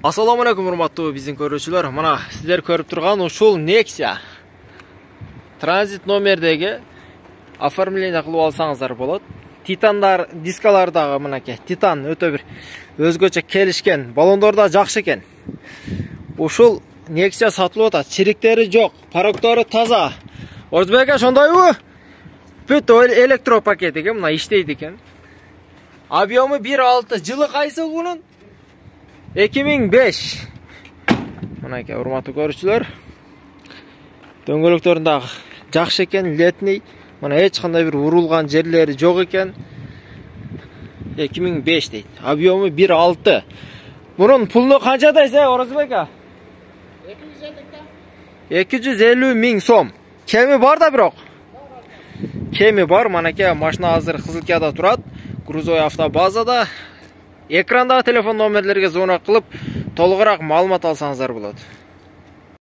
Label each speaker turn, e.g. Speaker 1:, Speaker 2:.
Speaker 1: Assalamu alaikum урматтуу биздин көрүүчүлөр. Мына сиздер көрүп турган ушул Nexia транзит номердеги оформление кылып алсаңыздар болот. Титандар, дискалар дагы мынакей Титан өтө бир өзгөчө келишкен, баллондор да жакшы экен. Ушул Nexia сатылып атат. Чириктери жок, пароктору таза. Орзбек ошондойбу? Бүт электропакетиге мына иштейт экен. Объему 1.6, жылы кайсы бунун? 2005. Мынакей урматтуу көрүүчүлөр. Дөңгөлөктөрүндө жакшы экен, летний. Мына эч кандай бир урулган жерлери жок экен. 2005 дейт. Объему 1.6. Мунун пулну канча дейсиз, Орозбек ака? 250 миң сом. Кеми бар да бирок. Кеми бар, манакей машина азыр Кызылкияда турат. Грузовой автобазада. Экрандагы телефон номерлерге звонок кылып, толугураак маалымат алсаңыздар болот.